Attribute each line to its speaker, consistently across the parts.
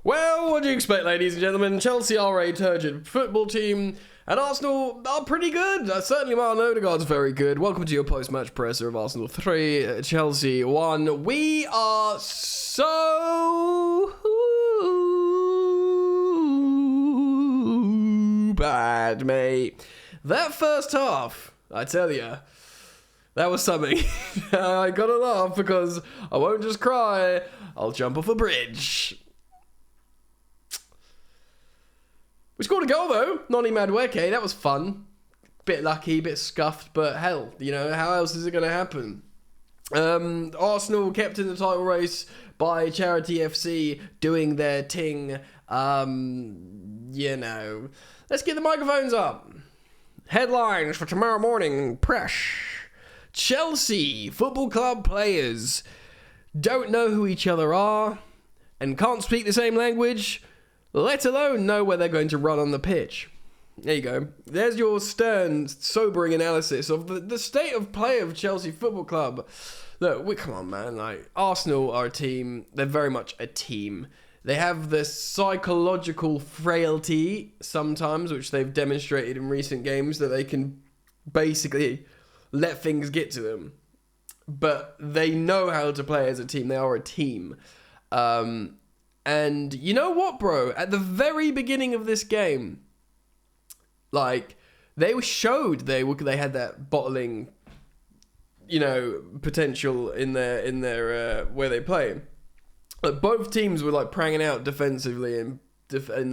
Speaker 1: Well, what do you expect, ladies and gentlemen? Chelsea are a turgid football team, and Arsenal are pretty good. Certainly Martin Odegaard's very good. Welcome to your post-match presser of Arsenal 3, Chelsea 1. We are so bad, mate. That first half, I tell you, that was something. I gotta laugh because I won't just cry, I'll jump off a bridge. We scored a goal though, Noni Madueke, that was fun. Bit lucky, bit scuffed, but hell, you know, how else is it going to happen? Arsenal kept in the title race by Charity FC doing their ting. You know, let's get the microphones up. Headlines for tomorrow morning, press. Chelsea Football Club players don't know who each other are and can't speak the same language, let alone know where they're going to run on the pitch. There you go. There's your stern, sobering analysis of the state of play of Chelsea Football Club. Look, come on, man. Like, Arsenal are a team. They're very much a team. They have this psychological frailty sometimes, which they've demonstrated in recent games, that they can basically let things get to them. But they know how to play as a team. They are a team. And you know what, bro? At the very beginning of this game, like, they showed they had that bottling, you know, potential in their where they play. Like, both teams were like pranging out defensively and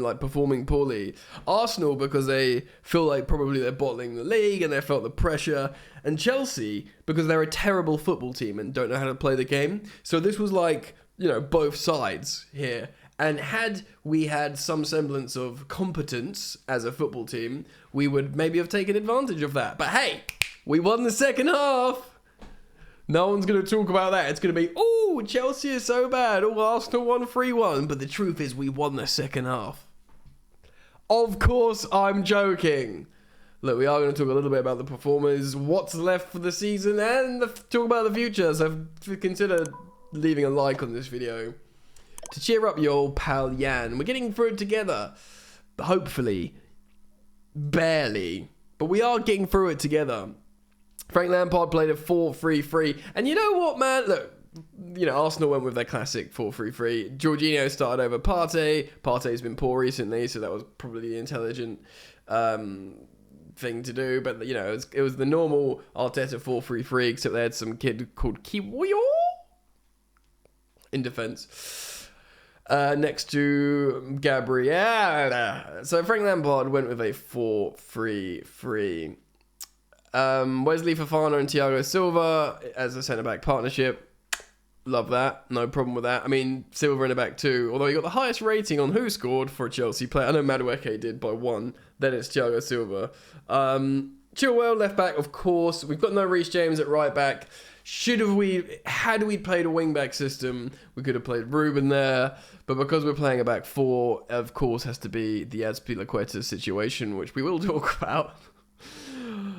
Speaker 1: like performing poorly. Arsenal because they feel like probably they're bottling the league and they felt the pressure, and Chelsea because they're a terrible football team and don't know how to play the game. So this was like, you know, both sides here. And had we had some semblance of competence as a football team, we would maybe have taken advantage of that. But hey, we won the second half. No one's going to talk about that. It's going to be, oh, Chelsea is so bad. Oh, Arsenal won 3-1. But the truth is we won the second half. Of course, I'm joking. Look, we are going to talk a little bit about the performers, what's left for the season, and talk about the future. So consider leaving a like on this video to cheer up your old pal Jan. We're getting through it together. Hopefully. Barely. But we are getting through it together. Frank Lampard played a 4-3-3. And you know what, man? Look, you know, Arsenal went with their classic 4-3-3. Jorginho started over Partey. Partey's been poor recently, so that was probably the intelligent thing to do. But, you know, it was the normal Arteta 4-3-3, except they had some kid called Kiwoyo in defence. Next to Gabriel. So Frank Lampard went with a 4-3-3. Wesley Fofana and Thiago Silva as a centre-back partnership. Love that. No problem with that. I mean, Silva in the back too. Although he got the highest rating on who scored for a Chelsea player. I know Madueke did by 1. Then it's Thiago Silva. Chilwell left back, of course. We've got no Reece James at right back. Had we played a wing-back system, we could have played Ruben there. But because we're playing a back 4, of course, has to be the Azpilicueta situation, which we will talk about.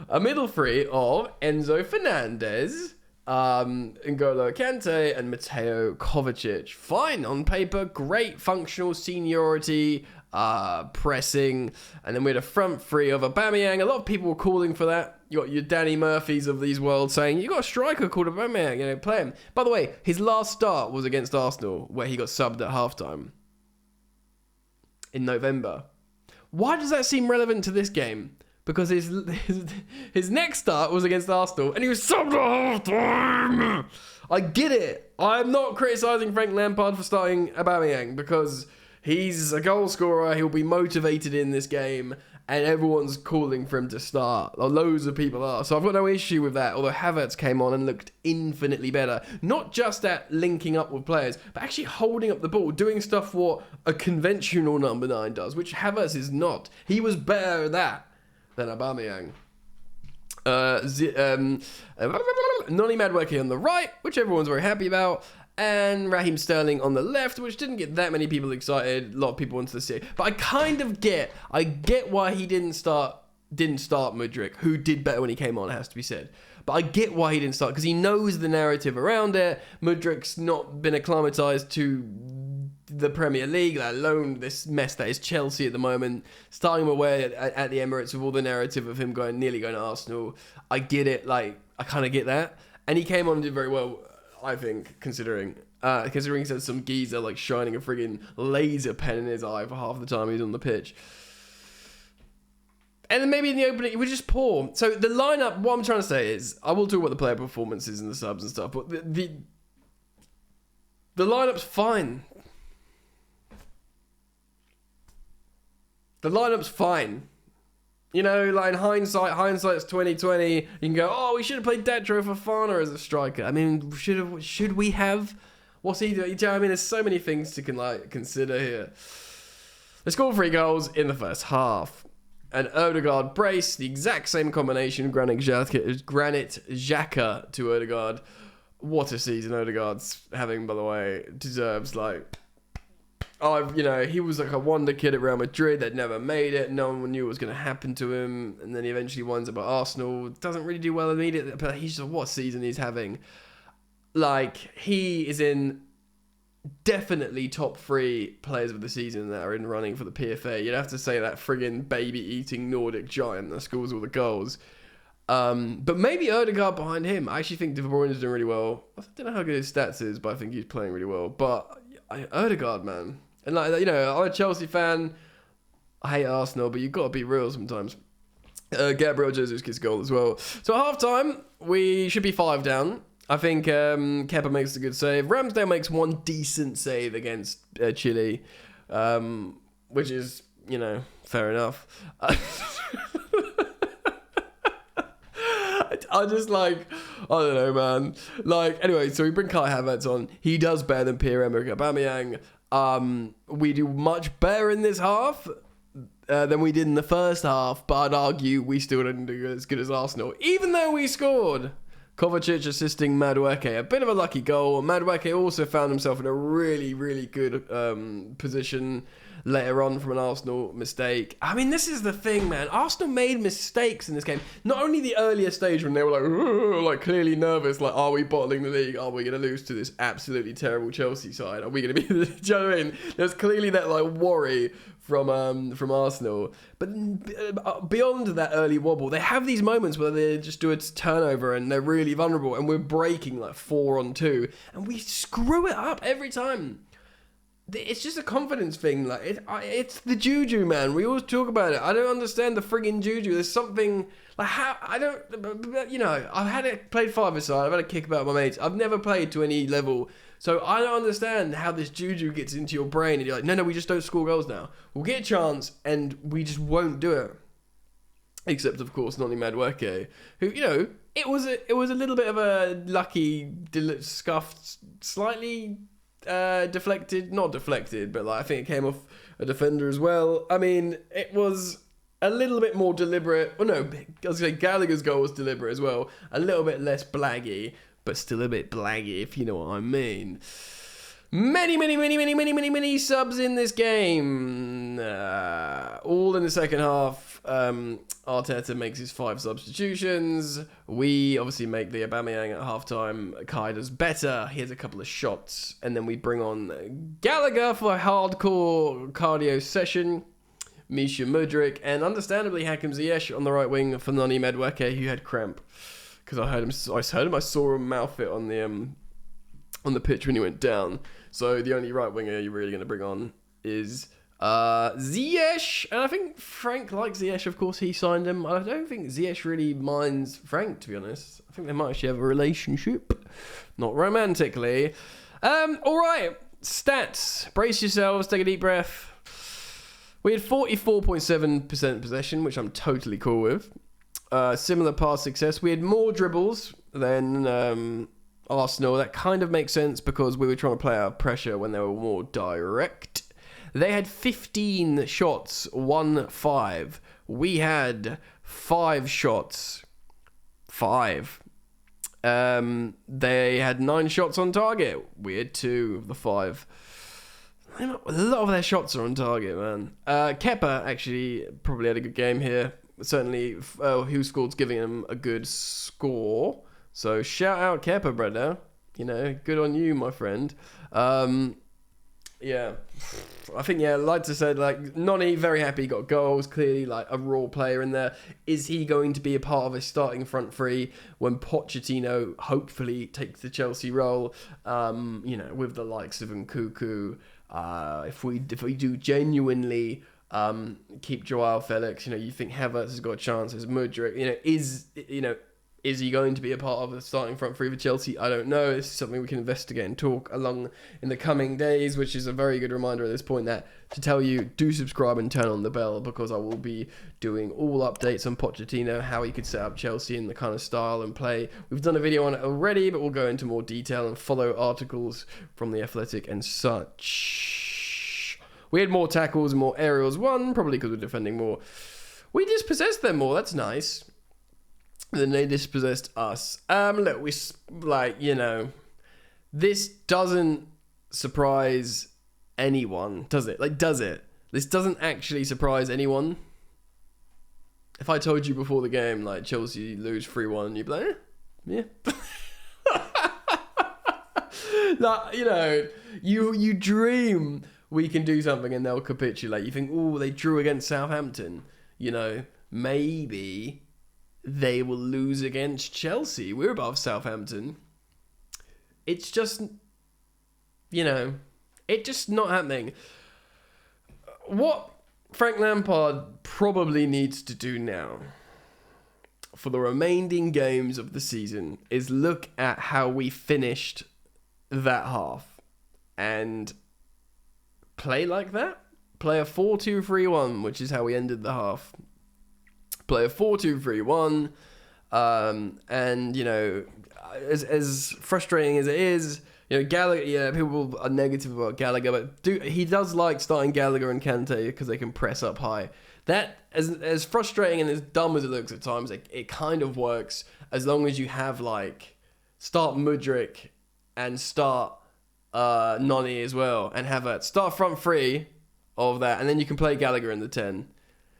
Speaker 1: A middle three of Enzo Fernandez, N'Golo Kante, and Mateo Kovacic. Fine on paper, great functional seniority, pressing, and then we had a front three of Aubameyang. A lot of people were calling for that. You got your Danny Murphys of these worlds saying, you got a striker called Aubameyang, you know, play him. By the way, his last start was against Arsenal, where he got subbed at halftime in November. Why does that seem relevant to this game? Because his next start was against Arsenal, and he was subbed at halftime. I get it. I'm not criticising Frank Lampard for starting Aubameyang, because he's a goal scorer. He'll be motivated in this game, and everyone's calling for him to start. Loads of people are. So I've got no issue with that, although Havertz came on and looked infinitely better. Not just at linking up with players, but actually holding up the ball, doing stuff what a conventional number 9 does, which Havertz is not. He was better at that than Aubameyang. Noni Madueke on the right, which everyone's very happy about, and Raheem Sterling on the left, which didn't get that many people excited. A lot of people wanted to see it, but I kind of get why he didn't start Mudryk, who did better when he came on, it has to be said. But I get why he didn't start, because he knows the narrative around it. Mudryk's not been acclimatized to the Premier League, let alone this mess that is Chelsea at the moment. Starting him away at the Emirates with all the narrative of him nearly going to Arsenal. I get it. Like, I kind of get that. And he came on and did very well, I think, considering he said some geezer like shining a friggin' laser pen in his eye for half the time he was on the pitch. And then maybe in the opening, we're just poor. So the lineup, what I'm trying to say is, I will talk about the player performances and the subs and stuff, but the lineup's fine. The lineup's fine. You know, like in hindsight's 2020. You can go, oh, we should have played Datro Fofana as a striker. I mean, should we have? What's he doing? I mean, there's so many things to consider here. They scored 3 goals in the first half. And Odegaard brace, the exact same combination, Granit Xhaka to Odegaard. What a season Odegaard's having, by the way. Deserves, like... he was like a wonder kid at Real Madrid that never made it. No one knew what was going to happen to him. And then he eventually winds up at Arsenal. Doesn't really do well immediately, but he's just, what season he's having. Like, he is in definitely top 3 players of the season that are in running for the PFA. You'd have to say that friggin' baby-eating Nordic giant that scores all the goals. But maybe Odegaard behind him. I actually think De Bruyne is doing really well. I don't know how good his stats is, but I think he's playing really well. But Odegaard, man. And like, you know, I'm a Chelsea fan. I hate Arsenal, but you've got to be real sometimes. Gabriel Jesus gets a goal as well. So at half-time, we should be 5 down. I think Kepa makes a good save. Ramsdale makes one decent save against Chile, which is, you know, fair enough. I just like, I don't know, man. Like, anyway, so we bring Kai Havertz on. He does better than Pierre-Emerick Aubameyang. We do much better in this half than we did in the first half, but I'd argue we still didn't do as good as Arsenal, even though we scored. Kovacic assisting Madueke. A bit of a lucky goal. Madueke also found himself in a really, really good position later on from an Arsenal mistake. I mean, this is the thing, man. Arsenal made mistakes in this game. Not only the earlier stage when they were like clearly nervous, like, are we bottling the league? Are we going to lose to this absolutely terrible Chelsea side? Are we going to be... Do you know what I mean? There's clearly that like worry from Arsenal. But beyond that early wobble, they have these moments where they just do a turnover and they're really vulnerable and we're breaking like 4-on-2 and we screw it up every time. It's just a confidence thing. Like it's the juju, man. We always talk about it. I don't understand the friggin' juju. There's something like how I don't. You know, played 5-a-side. I've had a kick about my mates. I've never played to any level, so I don't understand how this juju gets into your brain. And you're like, no, we just don't score goals now. We'll get a chance, and we just won't do it. Except, of course, Noni Madueke, who, you know, it was a little bit of a lucky scuffed, slightly. Deflected, not deflected, but like I think it came off a defender as well. I mean, it was a little bit more deliberate. Well, no, I was going to say Gallagher's goal was deliberate as well. A little bit less blaggy, but still a bit blaggy, if you know what I mean. Many subs in this game. All in the second half. Arteta makes his 5 substitutions. We obviously make the Aubameyang at halftime. Kai does better. He has a couple of shots. And then we bring on Gallagher for a hardcore cardio session. Misha Mudryk. And understandably, Hakim Ziyech on the right wing for Noni Madueke, who had cramp. Because I saw him mouth it on the pitch when he went down. So the only right winger you're really going to bring on is Ziyech. And I think Frank likes Ziyech, of course. He signed him. I don't think Ziyech really minds Frank, to be honest. I think they might actually have a relationship. Not romantically. All right. Stats. Brace yourselves. Take a deep breath. We had 44.7% possession, which I'm totally cool with. Similar pass success. We had more dribbles than... Arsenal. That kind of makes sense because we were trying to play out pressure when they were more direct. They had 15 shots, 1-5. We had 5 shots, 5. They had 9 shots on target. We had 2 of the 5. A lot of their shots are on target, man. Kepa actually probably had a good game here. Certainly, who scored's giving him a good score. So shout out Kepa, brother. You know, good on you, my friend. Yeah, I think, like I said, like Noni, very happy, got goals, clearly like a raw player in there. Is he going to be a part of a starting front three when Pochettino hopefully takes the Chelsea role? With the likes of Nkunku, if we do genuinely keep Joao Felix, you think Havertz has got a chance as Mudryk, is he going to be a part of the starting front three for Chelsea? I don't know. This is something we can investigate and talk along in the coming days, which is a very good reminder at this point that to tell you, do subscribe and turn on the bell, because I will be doing all updates on Pochettino, how he could set up Chelsea and the kind of style and play. We've done a video on it already, but we'll go into more detail and follow articles from The Athletic and such. We had more tackles and more aerials won, probably because we're defending more. We dispossessed them more. That's nice. Then they dispossessed us. Look, this doesn't surprise anyone, does it? Does it? This doesn't actually surprise anyone. If I told you before the game, Chelsea lose 3-1, you'd be like, yeah. You dream we can do something and they'll capitulate. You think, they drew against Southampton. Maybe they will lose against Chelsea. We're above Southampton. It's just, it's just not happening. What Frank Lampard probably needs to do now for the remaining games of the season is look at how we finished that half and play like that. Play a 4-2-3-1, which is how we ended the half. Play a 4-2-3-1, and as frustrating as it is, Gallagher. People are negative about Gallagher, but he does like starting Gallagher and Kante because they can press up high. That as frustrating and as dumb as it looks at times, it kind of works as long as you have start Mudryk and start Noni as well, and have a start front three of that, and then you can play Gallagher in the 10.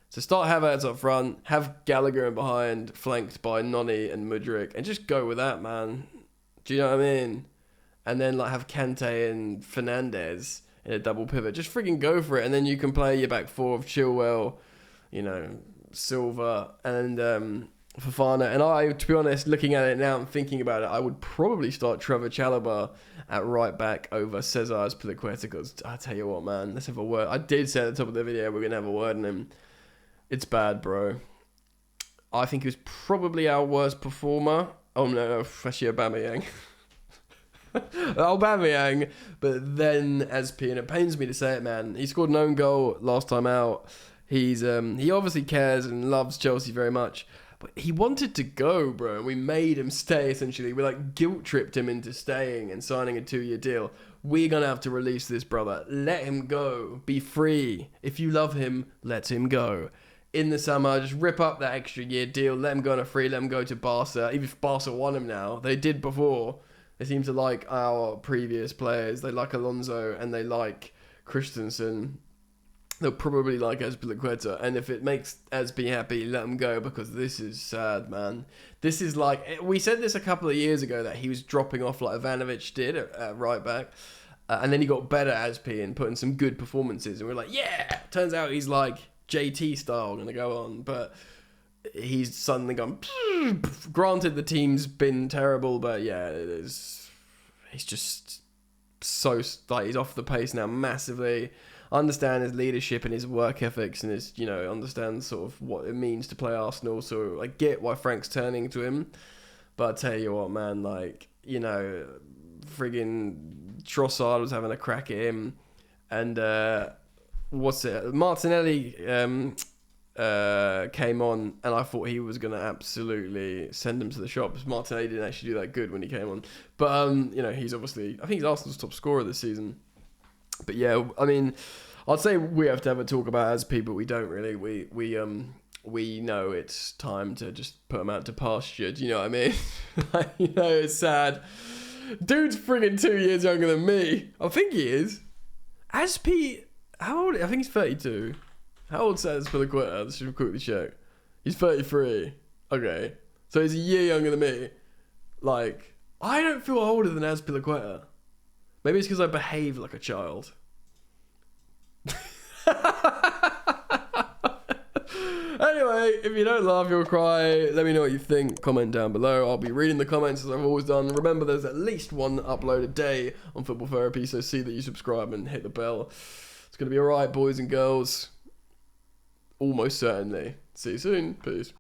Speaker 1: So start Havertz up front, have Gallagher in behind, flanked by Noni and Mudryk, and just go with that, man. Do you know what I mean? And then have Kante and Fernandez in a double pivot. Just freaking go for it, and then you can play your back four of Chilwell, Silva, and Fofana. And to be honest, looking at it now and thinking about it, I would probably start Trevor Chalobah at right back over Cesar Azpilicueta, because I tell you what, man, let's have a word. I did say at the top of the video we're going to have a word on him. It's bad, bro. I think he was probably our worst performer. Oh, no, actually Aubameyang. Aubameyang, but then Azpi, and it pains me to say it, man. He scored an own goal last time out. He obviously cares and loves Chelsea very much, but he wanted to go, bro. We made him stay, essentially. We guilt-tripped him into staying and signing a 2-year deal. We're going to have to release this brother. Let him go. Be free. If you love him, let him go. In the summer, just rip up that extra year deal, let him go on a free, let him go to Barca. Even if Barca want him now, they did before. They seem to like our previous players. They like Alonso and they like Christensen. They'll probably like Azpilicueta. And if it makes Azpi happy, let him go, because this is sad, man. This is we said this a couple of years ago that he was dropping off like Ivanovic did at right back. And then he got better at Azpi and put in some good performances. And we're like, yeah! Turns out he's JT style going to go on, but he's suddenly gone. Granted, the team's been terrible, but yeah, it is. He's just so he's off the pace now massively. I understand his leadership and his work ethics and his understand sort of what it means to play Arsenal. So I get why Frank's turning to him, but I tell you what, man, friggin' Trossard was having a crack at him, and Martinelli came on, and I thought he was going to absolutely send him to the shops. Martinelli didn't actually do that good when he came on. But, he's obviously, I think he's Arsenal's top scorer this season. But yeah, I mean, I'd say we have to have a talk about Azpi, but we don't really. We know it's time to just put him out to pasture. Do you know what I mean? It's sad. Dude's friggin' 2 years younger than me. I think he is. Azpi, how old? I think he's 32. How old is Azpilicueta? Let's just quickly check. He's 33. Okay. So he's a year younger than me. I don't feel older than Azpilicueta. Maybe it's because I behave like a child. Anyway, if you don't laugh, you'll cry. Let me know what you think. Comment down below. I'll be reading the comments as I've always done. Remember, there's at least one upload a day on Football Therapy, so see that you subscribe and hit the bell. It's going to be alright, boys and girls. Almost certainly. See you soon. Peace.